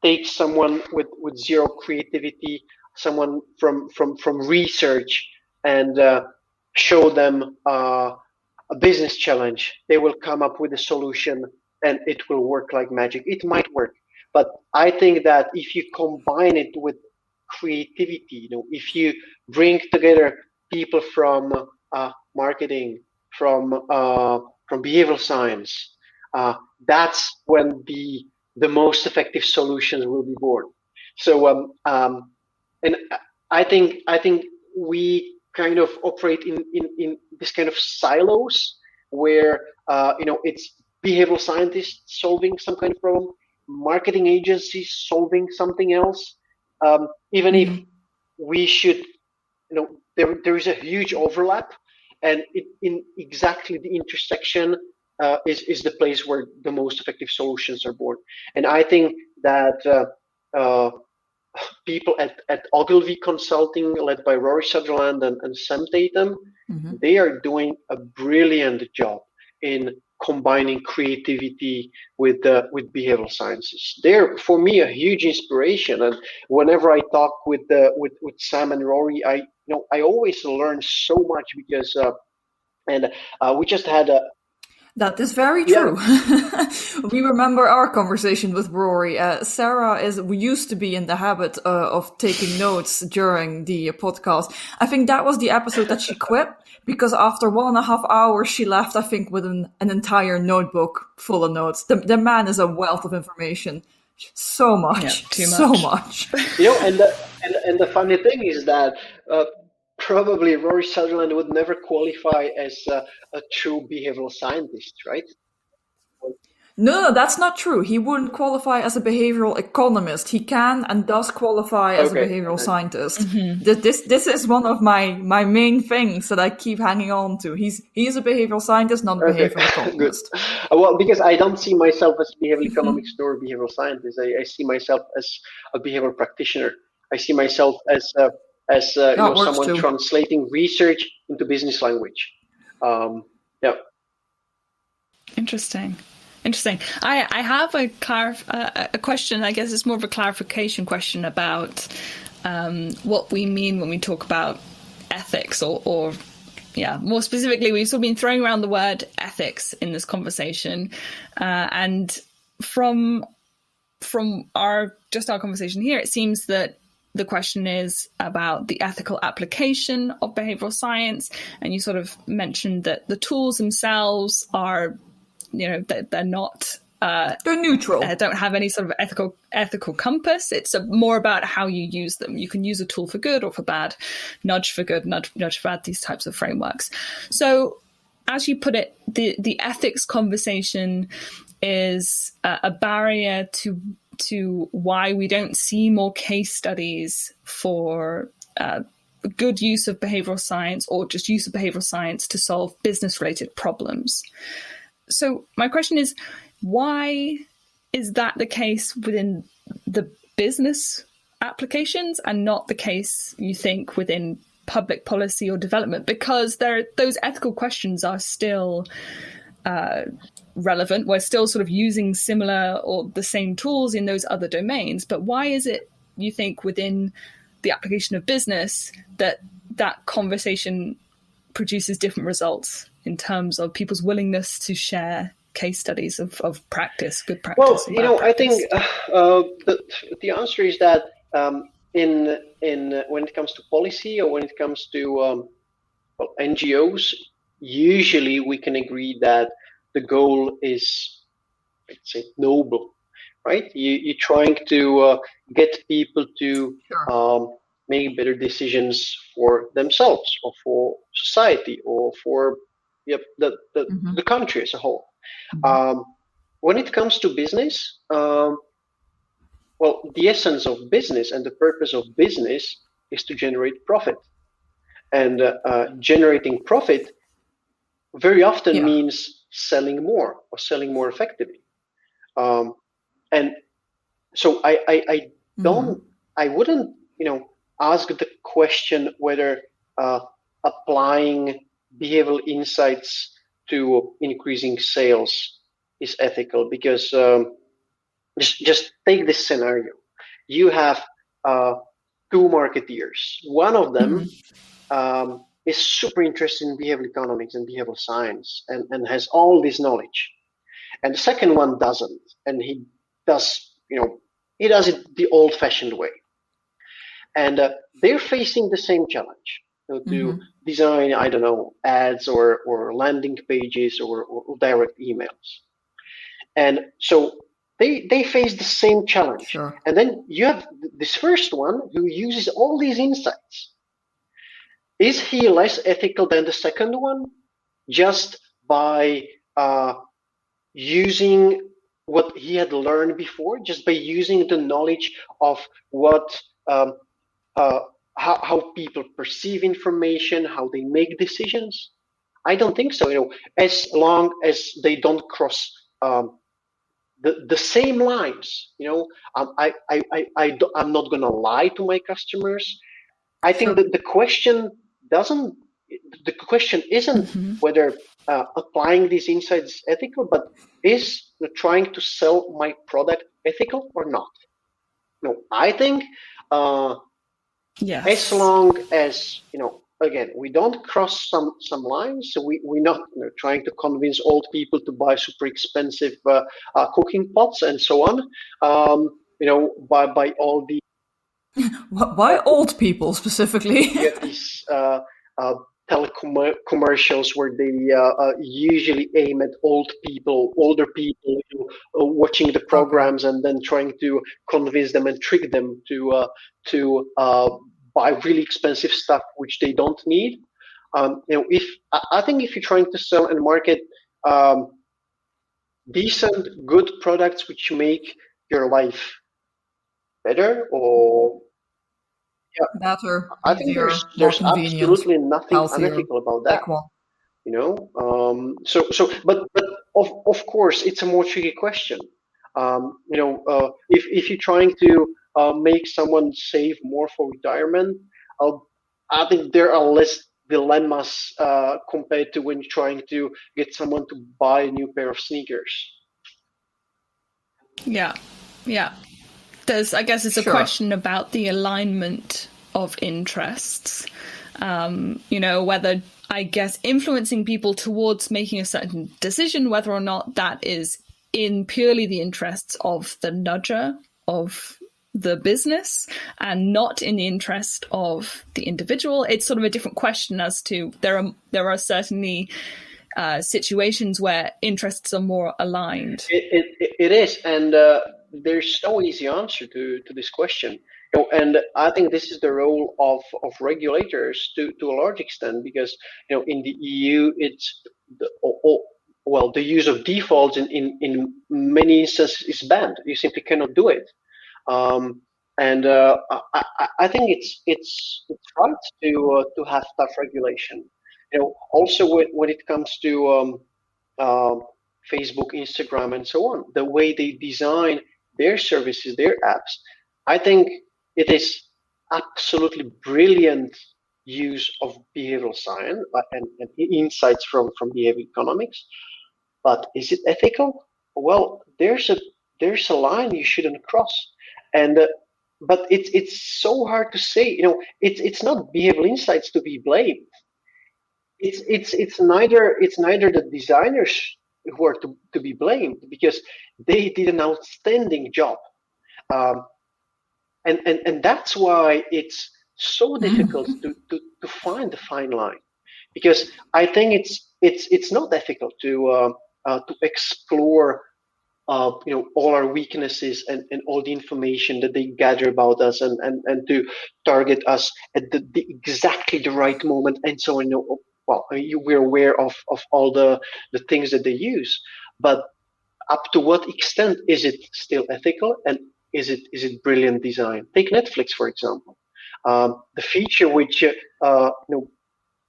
Speaker 4: take someone with zero creativity, someone from research, and show them a business challenge. They will come up with a solution, and it will work like magic. It might work, but I think that if you combine it with creativity, if you bring together people from marketing, from behavioral science, that's when the most effective solutions will be born. So, and I think we kind of operate in this kind of silos where it's behavioral scientists solving some kind of problem, marketing agencies solving something else. Even if we should, there is a huge overlap, and in exactly the intersection is the place where the most effective solutions are born. And I think that people at Ogilvy Consulting, led by Rory Sutherland and Sam Tatum, they are doing a brilliant job in combining creativity with behavioral sciences. They're, for me, a huge inspiration. And whenever I talk with Sam and Rory, I always learn so much because we just had a.
Speaker 2: That is very true. We remember our conversation with Rory. Sarah used to be in the habit of taking notes during the podcast. I think that was the episode that she quit because after 1.5 hours, she left, I think, with an entire notebook full of notes. The man is a wealth of information. So much.
Speaker 1: Too much.
Speaker 2: So much.
Speaker 4: And the funny thing is that probably Rory Sutherland would never qualify as a true behavioral scientist, right?
Speaker 2: No, that's not true. He wouldn't qualify as a behavioral economist. He can and does qualify as a behavioral scientist. This is one of my main things that I keep hanging on to. He's a behavioral scientist, not a behavioral economist.
Speaker 4: Good. Well, because I don't see myself as behavioral economics nor a behavioral scientist. I see myself as a behavioral practitioner. I see myself as someone translating research into business language.
Speaker 1: Interesting. I have a question. I guess it's more of a clarification question about what we mean when we talk about ethics, or more specifically, we've sort of been throwing around the word ethics in this conversation, and from our conversation here, it seems that the question is about the ethical application of behavioral science. And you sort of mentioned that the tools themselves are, they're not...
Speaker 2: they're neutral.
Speaker 1: Don't have any sort of ethical compass. It's more about how you use them. You can use a tool for good or for bad, nudge for good, nudge for bad, these types of frameworks. So as you put it, the ethics conversation is a barrier to why we don't see more case studies for good use of behavioral science, or just use of behavioral science to solve business-related problems. So my question is, why is that the case within the business applications and not the case, you think, within public policy or development? Because those ethical questions are still relevant. We're still sort of using similar or the same tools in those other domains. But why is it, you think, within the application of business that conversation produces different results in terms of people's willingness to share case studies of practice, good practice?
Speaker 4: Well, I think the answer is that in when it comes to policy, or when it comes to NGOs, usually we can agree that the goal is, let's say, noble, right? You're trying to get people to make better decisions for themselves, or for society, or for the country as a whole. When it comes to business, the essence of business and the purpose of business is to generate profit. And generating profit very often means selling more, or selling more effectively. And so I don't, I wouldn't, ask the question whether applying behavioral insights to increasing sales is ethical, because just take this scenario. You have two marketeers. One of them is super interested in behavioral economics and behavioral science and has all this knowledge. And the second one doesn't. And he does, he does it the old-fashioned way. And they're facing the same challenge, to design, I don't know, ads or landing pages or direct emails. And so they face the same challenge.
Speaker 2: Sure.
Speaker 4: And then you have this first one who uses all these insights. Is he less ethical than the second one just by using what he had learned before, just by using the knowledge of what how people perceive information, how they make decisions? I don't think so. As long as they don't cross the same lines. I'm not going to lie to my customers. I think that the question isn't whether applying these insights is ethical, but is trying to sell my product ethical or not? No, I think
Speaker 1: yes.
Speaker 4: as long as, again, we don't cross some lines, so we're not trying to convince old people to buy super expensive cooking pots and so on, by all the
Speaker 2: Why old people specifically?
Speaker 4: get these telecommercials where they usually aim at older people watching the programs and then trying to convince them and trick them to buy really expensive stuff which they don't need. I think if you're trying to sell and market decent, good products which make your life better or
Speaker 2: better,
Speaker 4: I think
Speaker 2: easier,
Speaker 4: there's
Speaker 2: more convenient,
Speaker 4: absolutely nothing
Speaker 2: healthier,
Speaker 4: unethical about that.
Speaker 2: one.
Speaker 4: But of course it's a more tricky question. If you're trying to make someone save more for retirement, I think there are less dilemmas compared to when you're trying to get someone to buy a new pair of sneakers.
Speaker 1: Yeah. I guess it's a question about the alignment of interests. Whether, I guess, influencing people towards making a certain decision, whether or not that is in purely the interests of the nudger of the business and not in the interest of the individual. It's sort of a different question as to there are certainly situations where interests are more aligned.
Speaker 4: It is, and there's no easy answer to this question. And I think this is the role of regulators to a large extent, because in the EU it's the use of defaults in many instances is banned. You simply cannot do it. And I think it's right to have tough regulation. Also when it comes to Facebook, Instagram, and so on, the way they design their services, their apps, I think it is absolutely brilliant use of behavioral science and insights from behavioral economics. But is it ethical? Well, there's a line you shouldn't cross, and but it's so hard to say. It's not behavioral insights to be blamed. It's neither the designers who are to be blamed, because they did an outstanding job, and that's why it's so difficult to find the fine line, because I think it's not ethical to explore all our weaknesses and all the information that they gather about us and to target us at exactly the right moment and so on. We're aware of all the things that they use, but up to what extent is it still ethical, and is it brilliant design? Take Netflix, for example. The feature which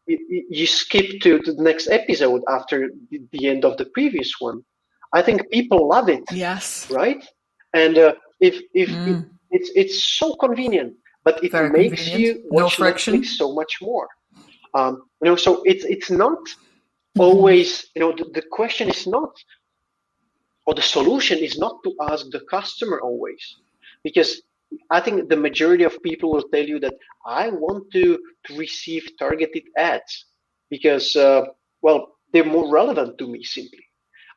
Speaker 4: you skip to the next episode after the end of the previous one. I think people love it.
Speaker 1: Yes.
Speaker 4: Right? And it's so convenient, but it
Speaker 2: Very
Speaker 4: makes
Speaker 2: convenient.
Speaker 4: you
Speaker 2: No
Speaker 4: watch
Speaker 2: friction.
Speaker 4: Netflix so much more. So it's not always, the question is not, or the solution is not to ask the customer always, because I think the majority of people will tell you that I want to receive targeted ads because, they're more relevant to me simply.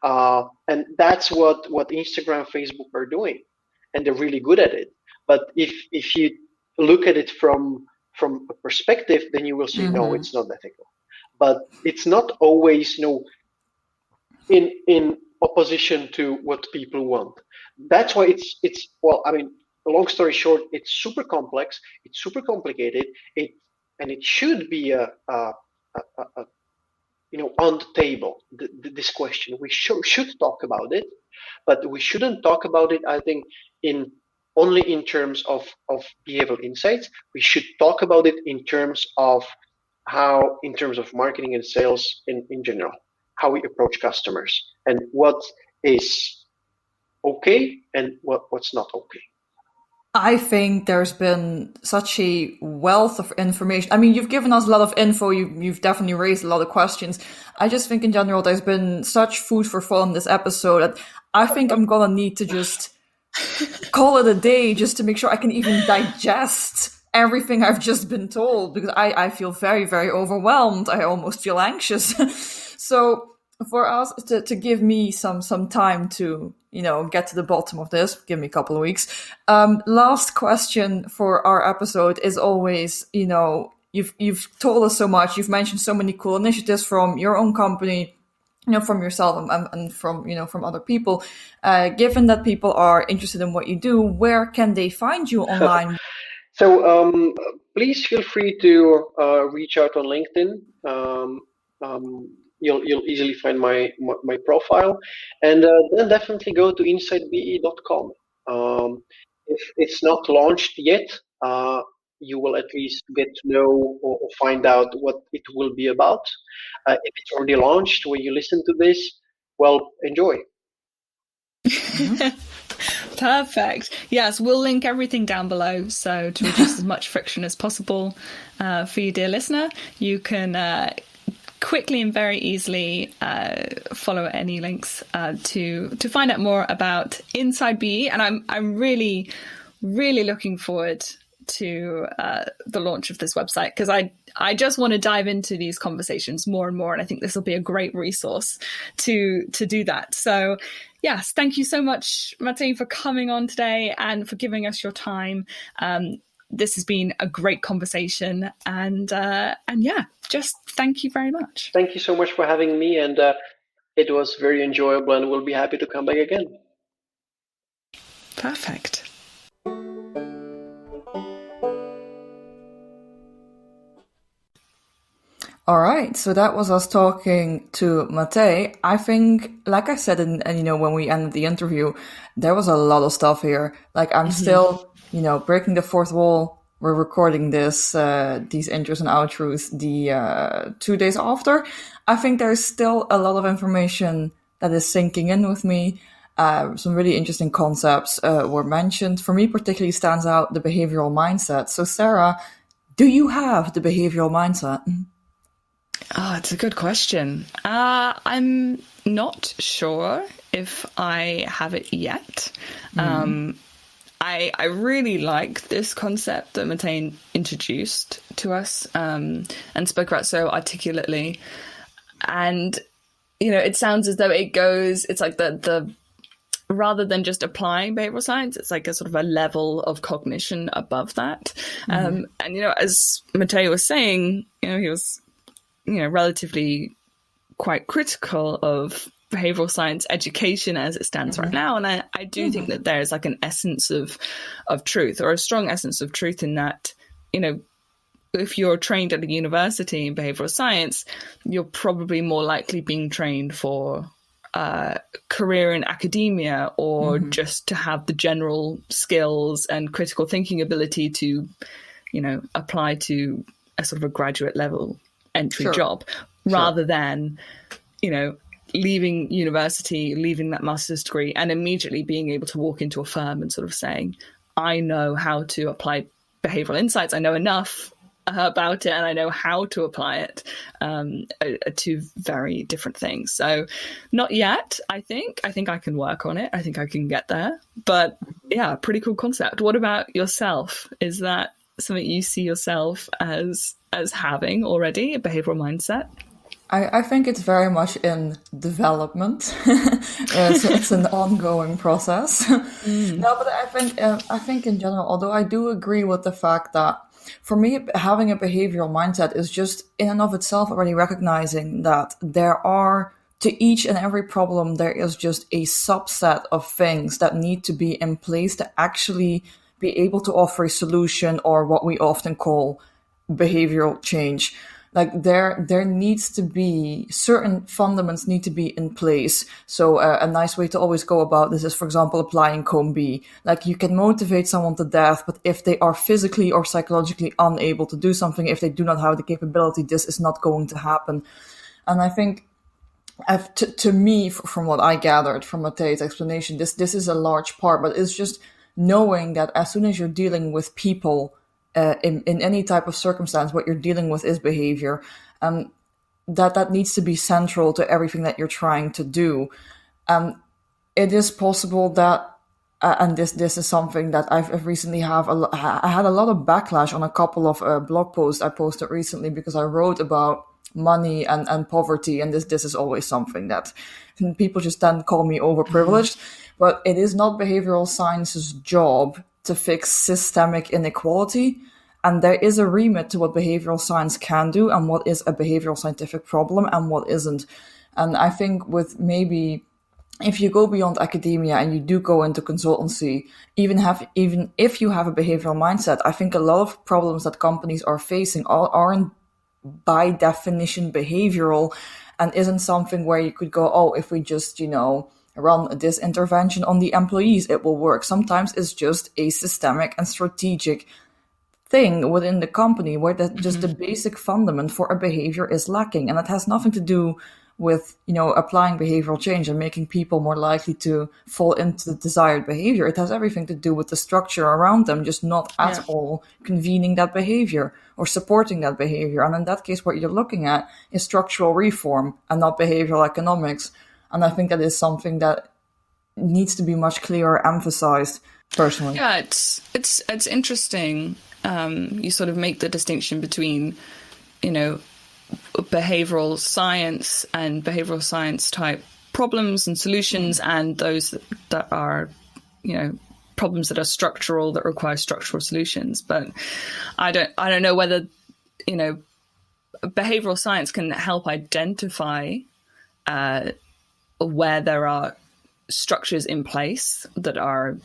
Speaker 4: And that's what Instagram, Facebook are doing, and they're really good at it. But if you look at it from a perspective, then you will say, no, it's not ethical. But it's not always, in opposition to what people want. That's why long story short, it's super complex, it's super complicated, and it should be on the table, this question. We should talk about it, but we shouldn't talk about it, I think, only in terms of behavioral insights. We should talk about it in terms of marketing and sales in general, how we approach customers, and what is okay and what's not okay.
Speaker 2: I think there's been such a wealth of information. I mean, you've given us a lot of info. You've definitely raised a lot of questions. I just think in general, there's been such food for thought in this episode that I think I'm gonna need to just call it a day just to make sure I can even digest everything I've just been told, because I feel very, very overwhelmed. I almost feel anxious. So for us to give me some time to, get to the bottom of this, give me a couple of weeks. Last question for our episode is always, you've told us so much. You've mentioned so many cool initiatives from your own company, from yourself and from other people. Given that people are interested in what you do, where can they find you online?
Speaker 4: So please feel free to reach out on LinkedIn. You'll easily find my profile, and then definitely go to insidebe.com. If it's not launched yet, you will at least get to know or find out what it will be about. If it's already launched when you listen to this, well, enjoy.
Speaker 1: Perfect. Yes, we'll link everything down below, so to reduce as much friction as possible for you, dear listener. You can quickly and very easily follow any links to find out more about Inside BE, and I'm really, really looking forward to the launch of this website, because I just want to dive into these conversations more and more, and I think this will be a great resource to do that. So yes, thank you so much, Matej, for coming on today and for giving us your time. This has been a great conversation, and just thank you very much.
Speaker 4: Thank you so much for having me, and it was very enjoyable, and we'll be happy to come back again.
Speaker 1: Perfect.
Speaker 2: All right, so that was us talking to Matej. I think, like I said, and when we ended the interview, there was a lot of stuff here. Like I'm still, breaking the fourth wall. We're recording these intros and outros the 2 days after. I think there's still a lot of information that is sinking in with me. Some really interesting concepts were mentioned. For me, particularly stands out the behavioral mindset. So, Sarah, do you have the behavioral mindset?
Speaker 1: Oh, it's a good question. I'm not sure if I have it yet. I really like this concept that Matej introduced to us and spoke about so articulately. And, it sounds as though it's like the rather than just applying behavioral science, it's like a sort of a level of cognition above that. And, as Matej was saying, he was relatively quite critical of behavioral science education as it stands right now. And I do think that there's like an essence of truth, or a strong essence of truth, in that, if you're trained at a university in behavioral science, you're probably more likely being trained for career in academia, or just to have the general skills and critical thinking ability to, apply to a sort of a graduate level entry job, rather than, leaving university, leaving that master's degree, and immediately being able to walk into a firm and sort of saying, I know how to apply behavioral insights. I know enough about it and I know how to apply it, are two very different things. So not yet, I think I can work on it. I think I can get there. But yeah, pretty cool concept. What about yourself? Is that something you see yourself as having already, a behavioral mindset?
Speaker 2: I think it's very much in development. It's an ongoing process. No, but I think in general, although I do agree with the fact that for me, having a behavioral mindset is just in and of itself already recognizing that there are, to each and every problem, there is just a subset of things that need to be in place to actually be able to offer a solution, or what we often call behavioral change. Like there needs to be certain fundamentals need to be in place. So a nice way to always go about this is, for example, applying Cone B. Like you can motivate someone to death, but if they are physically or psychologically unable to do something, if they do not have the capability, this is not going to happen. And I think, to me, from what I gathered from Matej's explanation, this is a large part, but it's just knowing that as soon as you're dealing with people, in any type of circumstance, what you're dealing with is behavior. That needs to be central to everything that you're trying to do. It is possible that, and this is something that I've recently I had a lot of backlash on a couple of blog posts I posted recently, because I wrote about money and poverty, and this is always something that people just then call me overprivileged. But it is not behavioral science's job to fix systemic inequality. And there is a remit to what behavioral science can do and what is a behavioral scientific problem and what isn't. And I think with maybe, if you go beyond academia and you do go into consultancy, even if you have a behavioral mindset, I think a lot of problems that companies are facing aren't by definition behavioral, and isn't something where you could go, oh, if we just, run this intervention on the employees, it will work. Sometimes it's just a systemic and strategic thing within the company where just the basic fundament for a behavior is lacking. And it has nothing to do with, applying behavioral change and making people more likely to fall into the desired behavior. It has everything to do with the structure around them, just not at all convening that behavior or supporting that behavior. And in that case, what you're looking at is structural reform and not behavioral economics. And I think that is something that needs to be much clearer emphasized, personally.
Speaker 1: Yeah, it's interesting. You sort of make the distinction between, behavioral science and behavioral science type problems and solutions, and those that are, problems that are structural, that require structural solutions. But I don't know whether, behavioral science can help identify where there are structures in place that are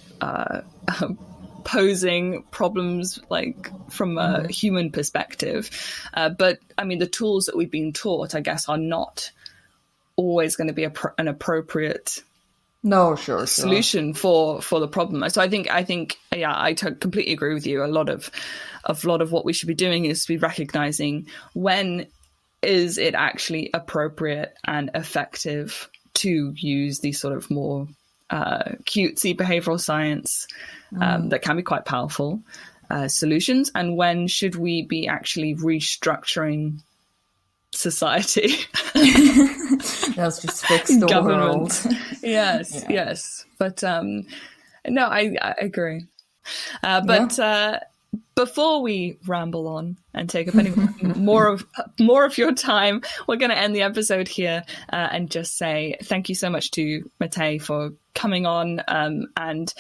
Speaker 1: posing problems, like from a human perspective. But I mean, the tools that we've been taught, I guess, are not always going to be an appropriate solution for the problem. So I think, yeah, I completely agree with you. A lot of what we should be doing is to be recognizing when is it actually appropriate and effective to use these sort of more cutesy behavioral science that can be quite powerful solutions, and when should we be actually restructuring society?
Speaker 2: Let's just fix the
Speaker 1: government.
Speaker 2: world.
Speaker 1: Yes. But no, I agree. Before we ramble on and take up any more of your time, we're going to end the episode here and just say thank you so much to Matej for coming on. And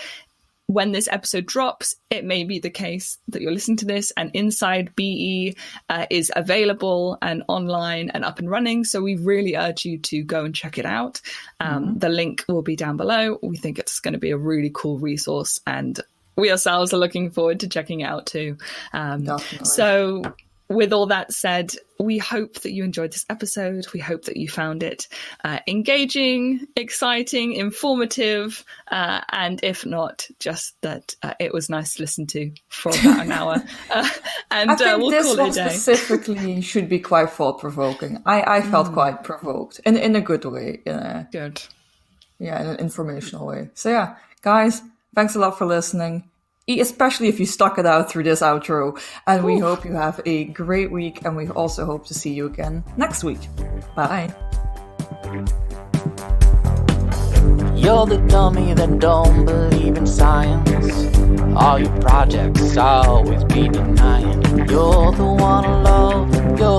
Speaker 1: when this episode drops, it may be the case that you're listening to this and Inside BE is available and online and up and running. So we really urge you to go and check it out. The link will be down below. We think it's going to be a really cool resource, and we ourselves are looking forward to checking it out too. So with all that said, we hope that you enjoyed this episode. We hope that you found it engaging, exciting, informative, and if not, just that it was nice to listen to for about an hour. And
Speaker 2: I think
Speaker 1: we'll
Speaker 2: this
Speaker 1: call
Speaker 2: one
Speaker 1: it a day.
Speaker 2: specifically should be quite thought-provoking. I felt quite provoked in a good way.
Speaker 1: Good.
Speaker 2: Yeah, in an informational way. So yeah, guys, thanks a lot for listening. Especially if you stuck it out through this outro. And we hope you have a great week. And we also hope to see you again next week. Bye.
Speaker 3: You're the dummy that don't believe in science. All your projects always be denying. You're the one I love. You're